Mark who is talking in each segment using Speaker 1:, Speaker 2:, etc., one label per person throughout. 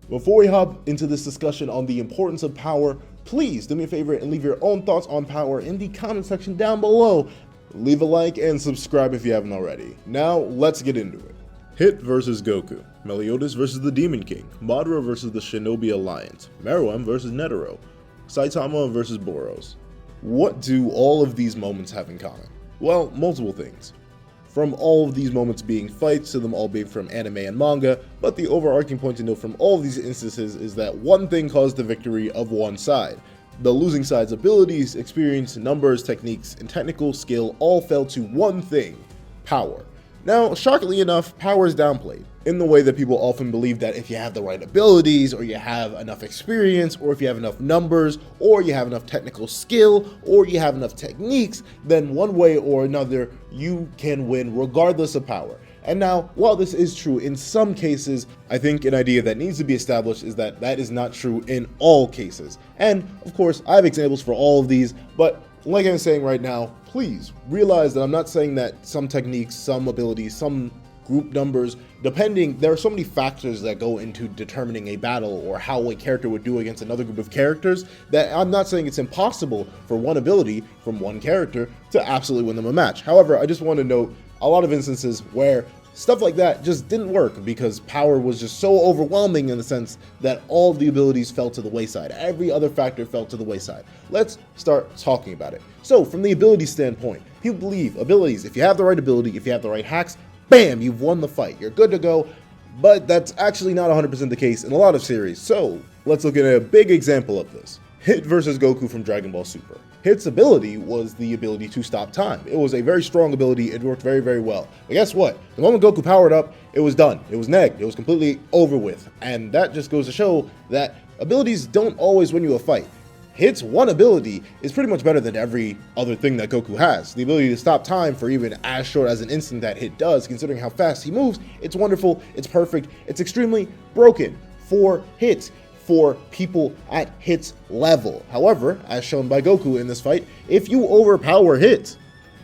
Speaker 1: Before we hop into this discussion on the importance of power, please do me a favor and leave your own thoughts on power in the comment section down below. Leave a like and subscribe if you haven't already. Now, let's get into it. Hit versus Goku, Meliodas versus the Demon King, Madara versus the Shinobi Alliance, Meruem versus Netero, Saitama versus Boros. What do all of these moments have in common? Well, multiple things. From all of these moments being fights to them all being from anime and manga, but the overarching point to note from all of these instances is that one thing caused the victory of one side. The losing side's abilities, experience, numbers, techniques, and technical skill all fell to one thing: power. Now, shockingly enough, power is downplayed in the way that people often believe that if you have the right abilities, or you have enough experience, or if you have enough numbers, or you have enough technical skill, or you have enough techniques, then one way or another, you can win regardless of power. And now, while this is true in some cases, I think an idea that needs to be established is that that is not true in all cases. And of course, I have examples for all of these, but like I'm saying right now, please realize that I'm not saying that some techniques, some abilities, some group numbers, there are so many factors that go into determining a battle or how a character would do against another group of characters, that I'm not saying it's impossible for one ability from one character to absolutely win them a match. However, I just want to note a lot of instances where stuff like that just didn't work because power was just so overwhelming in the sense that all of the abilities fell to the wayside. Every other factor fell to the wayside. Let's start talking about it. So from the ability standpoint, people believe abilities, if you have the right ability, if you have the right hacks, bam, you've won the fight. You're good to go. But that's actually not 100% the case in a lot of series. So let's look at a big example of this. Hit versus Goku from Dragon Ball Super. Hit's ability was the ability to stop time. It was a very strong ability. It worked very, very well. But guess what? The moment Goku powered up, it was done. It was negged. It was completely over with. And that just goes to show that abilities don't always win you a fight. Hit's one ability is pretty much better than every other thing that Goku has. The ability to stop time for even as short as an instant that Hit does, considering how fast he moves, it's wonderful, it's perfect, it's extremely broken for Hit, for people at Hit's level. However, as shown by Goku in this fight, if you overpower Hit,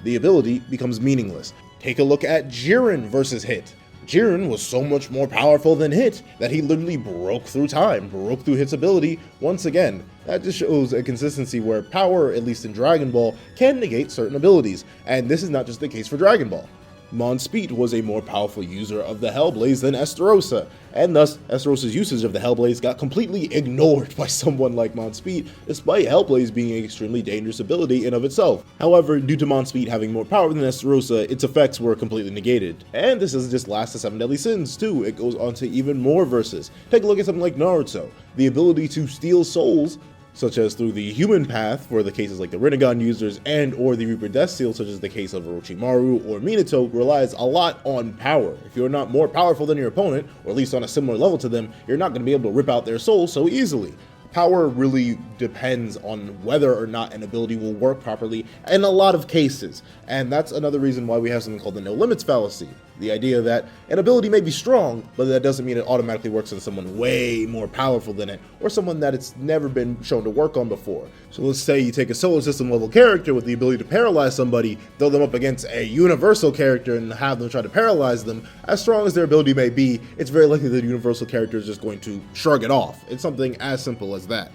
Speaker 1: the ability becomes meaningless. Take a look at Jiren versus Hit. Jiren was so much more powerful than Hit that he literally broke through time, broke through Hit's ability once again. That just shows a consistency where power, at least in Dragon Ball, can negate certain abilities, and this is not just the case for Dragon Ball. Mon Speed was a more powerful user of the Hellblaze than Estarossa, and thus Estarossa's usage of the Hellblaze got completely ignored by someone like Mon Speed, despite Hellblaze being an extremely dangerous ability in of itself. However, due to Mon Speed having more power than Estarossa, its effects were completely negated. And this doesn't just last to 7 Deadly Sins too, it goes on to even more verses. Take a look at something like Naruto. The ability to steal souls, such as through the human path for the cases like the Rinnegan users and or the Reaper Death Seal, such as the case of Orochimaru or Minato, relies a lot on power. If you're not more powerful than your opponent, or at least on a similar level to them, you're not going to be able to rip out their soul so easily. Power really depends on whether or not an ability will work properly in a lot of cases, and that's another reason why we have something called the no limits fallacy. The idea that an ability may be strong, but that doesn't mean it automatically works on someone way more powerful than it, or someone that it's never been shown to work on before. So let's say you take a solar system level character with the ability to paralyze somebody, throw them up against a universal character and have them try to paralyze them. As strong as their ability may be, it's very likely that the universal character is just going to shrug it off. It's something as simple as that.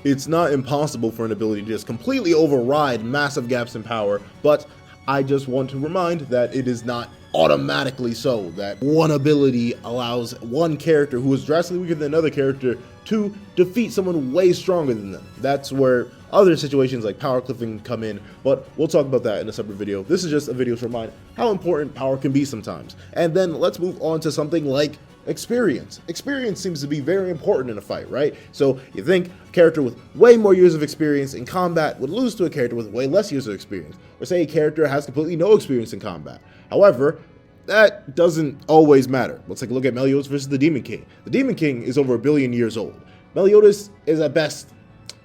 Speaker 1: It's not impossible for an ability to just completely override massive gaps in power, but I just want to remind that it is not automatically so, that one ability allows one character who is drastically weaker than another character to defeat someone way stronger than them. That's where other situations like power cliffing come in, but we'll talk about that in a separate video. This is just a video to remind how important power can be sometimes. And then let's move on to something like experience. Experience seems to be very important in a fight, right? So you think a character with way more years of experience in combat would lose to a character with way less years of experience, or say a character has completely no experience in combat. However, that doesn't always matter. Let's take a look at Meliodas versus the Demon King. The Demon King is over 1 billion years old. Meliodas is at best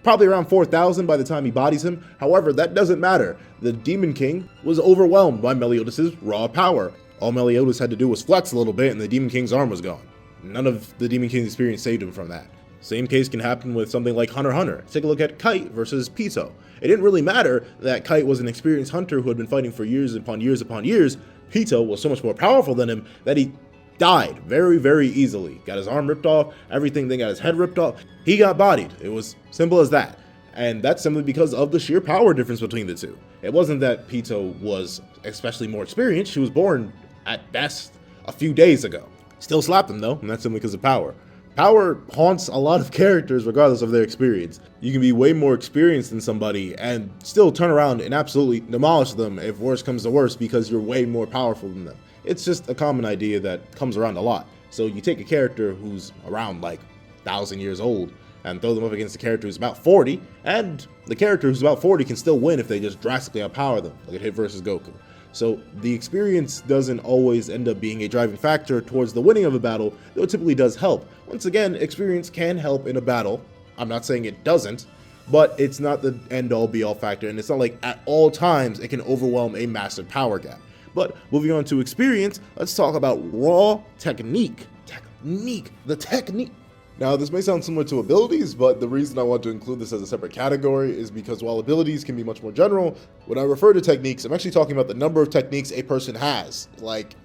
Speaker 1: probably around 4,000 by the time he bodies him. However, that doesn't matter. The Demon King was overwhelmed by Meliodas' raw power. All Meliodas had to do was flex a little bit and the Demon King's arm was gone. None of the Demon King's experience saved him from that. Same case can happen with something like Hunter x Hunter. Take a look at Kite versus Pitou. It didn't really matter that Kite was an experienced hunter who had been fighting for years upon years upon years. Pitou was so much more powerful than him that he died very, very easily. Got his arm ripped off, everything, then got his head ripped off. He got bodied. It was simple as that. And that's simply because of the sheer power difference between the two. It wasn't that Pitou was especially more experienced. She was born, at best, a few days ago. Still slapped him though, and that's simply because of power. Power haunts a lot of characters regardless of their experience. You can be way more experienced than somebody and still turn around and absolutely demolish them if worse comes to worse because you're way more powerful than them. It's just a common idea that comes around a lot. So you take a character who's around like 1,000 years old and throw them up against a character who's about 40, and the character who's about 40 can still win if they just drastically outpower them, like a Hit versus Goku. So the experience doesn't always end up being a driving factor towards the winning of a battle, though it typically does help. Once again, experience can help in a battle. I'm not saying it doesn't, but it's not the end-all be-all factor, and it's not like at all times it can overwhelm a massive power gap. But moving on to experience, let's talk about raw technique. The technique. Now, this may sound similar to abilities, but the reason I want to include this as a separate category is because while abilities can be much more general, when I refer to techniques, I'm actually talking about the number of techniques a person has. Like,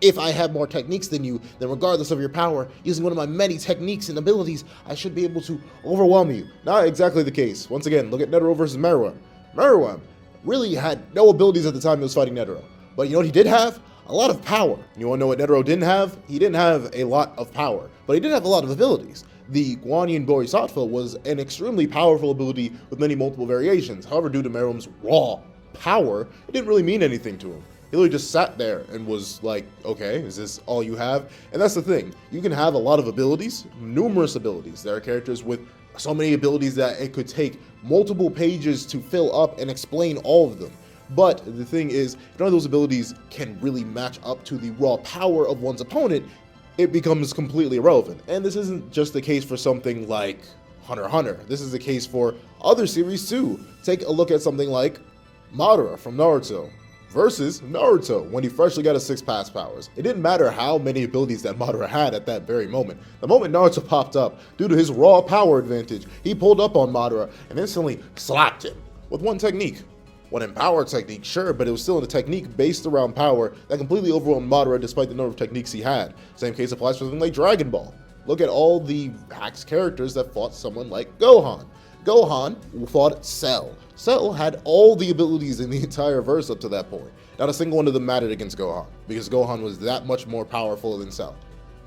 Speaker 1: if I have more techniques than you, then regardless of your power, using one of my many techniques and abilities, I should be able to overwhelm you. Not exactly the case. Once again, look at Netero versus Meruem. Meruem really had no abilities at the time he was fighting Netero. But you know what he did have? A lot of power. You want to know what Netero didn't have? He didn't have a lot of power, but he did have a lot of abilities. The Guanyin Bodhisattva was an extremely powerful ability with many multiple variations. However, due to Meruem's raw power, it didn't really mean anything to him. He literally just sat there and was like, okay, is this all you have? And that's the thing. You can have a lot of abilities, numerous abilities. There are characters with so many abilities that it could take multiple pages to fill up and explain all of them. But the thing is, if none of those abilities can really match up to the raw power of one's opponent, it becomes completely irrelevant. And this isn't just the case for something like Hunter x Hunter. This is the case for other series too. Take a look at something like Madara from Naruto versus Naruto when he freshly got his 6 past powers. It didn't matter how many abilities that Madara had at that very moment. The moment Naruto popped up, due to his raw power advantage, he pulled up on Madara and instantly slapped him with one technique. One empower technique, sure, but it was still a technique based around power that completely overwhelmed Madara despite the number of techniques he had. Same case applies for something like Dragon Ball. Look at all the hacks characters that fought someone like Gohan. Gohan fought Cell. Cell had all the abilities in the entire verse up to that point. Not a single one of them mattered against Gohan, because Gohan was that much more powerful than Cell.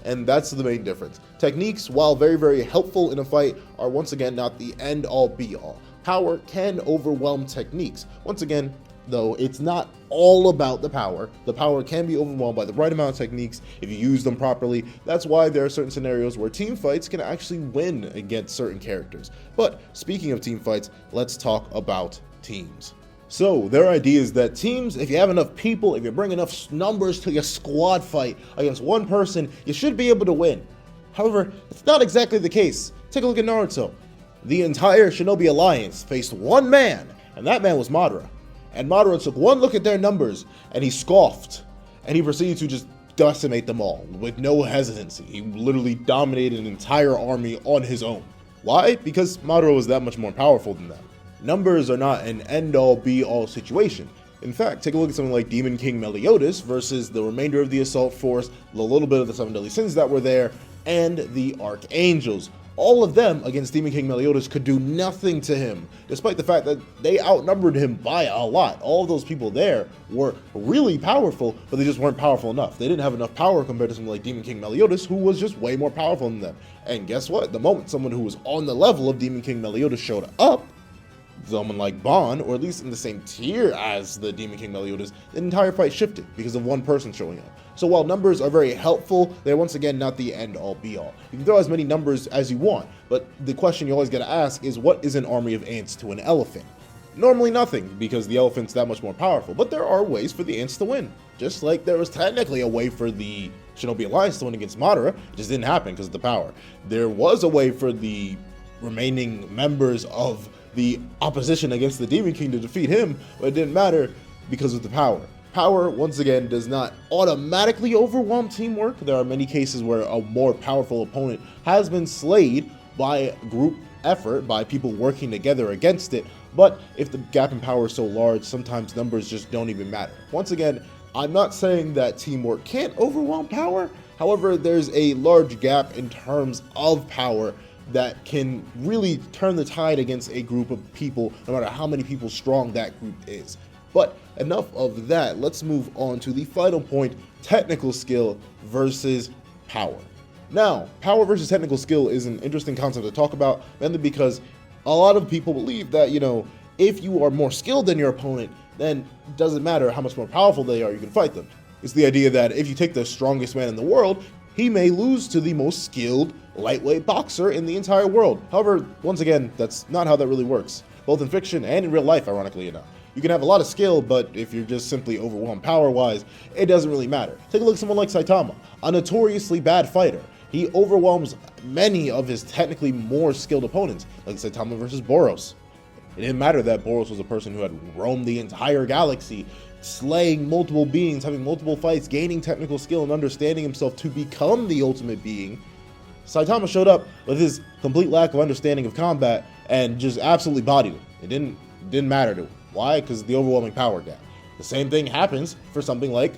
Speaker 1: And that's the main difference. Techniques, while very, very helpful in a fight, are once again not the end-all be-all. Power can overwhelm techniques. Once again, though, it's not all about the power. The power can be overwhelmed by the right amount of techniques if you use them properly. That's why there are certain scenarios where team fights can actually win against certain characters. But speaking of team fights, let's talk about teams. So their idea is that teams, if you have enough people, if you bring enough numbers to your squad fight against one person, you should be able to win. However, it's not exactly the case. Take a look at Naruto. The entire Shinobi Alliance faced one man, and that man was Madara. And Madara took one look at their numbers, and he scoffed, and he proceeded to just decimate them all with no hesitancy. He literally dominated an entire army on his own. Why? Because Madara was that much more powerful than them. Numbers are not an end-all be-all situation. In fact, take a look at something like Demon King Meliodas versus the remainder of the Assault Force, the little bit of the 7 Deadly Sins that were there, and the Archangels. All of them against Demon King Meliodas could do nothing to him, despite the fact that they outnumbered him by a lot. All of those people there were really powerful, but they just weren't powerful enough. They didn't have enough power compared to someone like Demon King Meliodas, who was just way more powerful than them. And guess what? The moment someone who was on the level of Demon King Meliodas showed up, someone like Ban, or at least in the same tier as the Demon King Meliodas, the entire fight shifted because of one person showing up. So while numbers are very helpful, they're once again not the end-all be-all. You can throw as many numbers as you want, but the question you always gotta ask is, what is an army of ants to an elephant? Normally nothing, because the elephant's that much more powerful, but there are ways for the ants to win. Just like there was technically a way for the Shinobi Alliance to win against Madara, it just didn't happen because of the power. There was a way for the remaining members of the opposition against the Demon King to defeat him, but it didn't matter because of the power. Power, once again, does not automatically overwhelm teamwork. There are many cases where a more powerful opponent has been slayed by group effort, by people working together against it, but if the gap in power is so large, sometimes numbers just don't even matter. Once again, I'm not saying that teamwork can't overwhelm power, However, there's a large gap in terms of power that can really turn the tide against a group of people, no matter how many people strong that group is. But enough of that, let's move on to the final point, technical skill versus power. Now, power versus technical skill is an interesting concept to talk about, mainly because a lot of people believe that, if you are more skilled than your opponent, then it doesn't matter how much more powerful they are, you can fight them. It's the idea that if you take the strongest man in the world, he may lose to the most skilled lightweight boxer in the entire world. However, once again, that's not how that really works, both in fiction and in real life, ironically enough. You can have a lot of skill, but if you're just simply overwhelmed power-wise, it doesn't really matter. Take a look at someone like Saitama, a notoriously bad fighter. He overwhelms many of his technically more skilled opponents, like Saitama versus Boros. It didn't matter that Boros was a person who had roamed the entire galaxy, slaying multiple beings, having multiple fights, gaining technical skill, and understanding himself to become the ultimate being. Saitama showed up with his complete lack of understanding of combat and just absolutely bodied him. It didn't matter to him. Why? Because of the overwhelming power gap. The same thing happens for something like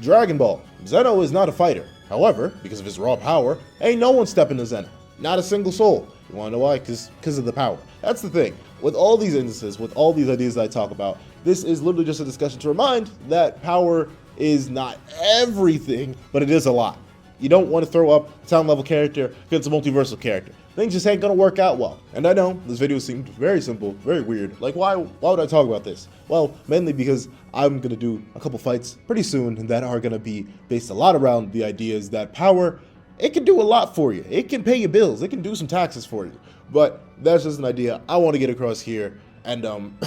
Speaker 1: Dragon Ball. Zeno is not a fighter. However, because of his raw power, ain't no one stepping to Zeno. Not a single soul. You wanna know why? Because of the power. That's the thing. With all these instances, with all these ideas that I talk about, this is literally just a discussion to remind that power is not everything, but it is a lot. You don't want to throw up a town level character against a multiversal character. Things just ain't gonna work out well. And I know this video seemed very simple, very weird. Like, why would I talk about this? Well, mainly because I'm gonna do a couple fights pretty soon that are gonna be based a lot around the ideas that power, it can do a lot for you. It can pay your bills. It can do some taxes for you. But that's just an idea I want to get across here. And I'm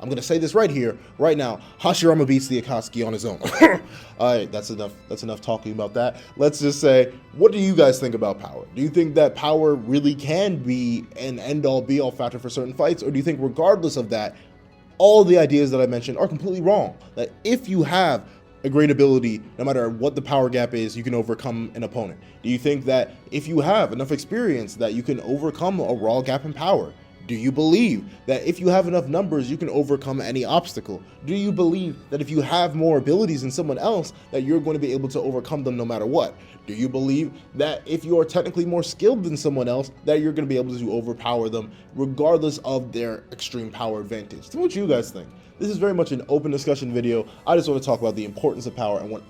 Speaker 1: gonna say this right here, right now. Hashirama beats the Akatsuki on his own. Alright, that's enough. That's enough talking about that. Let's just say, what do you guys think about power? Do you think that power really can be an end-all, be-all factor for certain fights, or do you think, regardless of that, all the ideas that I mentioned are completely wrong? That if you have a great ability, no matter what the power gap is, you can overcome an opponent? Do you think that if you have enough experience that you can overcome a raw gap in power? Do you believe that if you have enough numbers, you can overcome any obstacle? Do you believe that if you have more abilities than someone else, that you're going to be able to overcome them no matter what? Do you believe that if you are technically more skilled than someone else, that you're going to be able to overpower them regardless of their extreme power advantage? Tell me what you guys think. This is very much an open discussion video. I just want to talk about the importance of power and what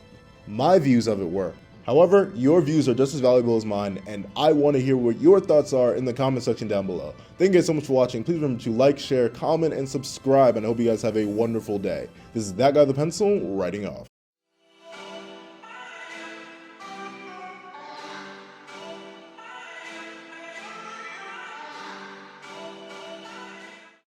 Speaker 1: my views of it were. However, your views are just as valuable as mine, and I want to hear what your thoughts are in the comment section down below. Thank you guys so much for watching. Please remember to like, share, comment, and subscribe, and I hope you guys have a wonderful day. This is That Guy with the Pencil, writing off.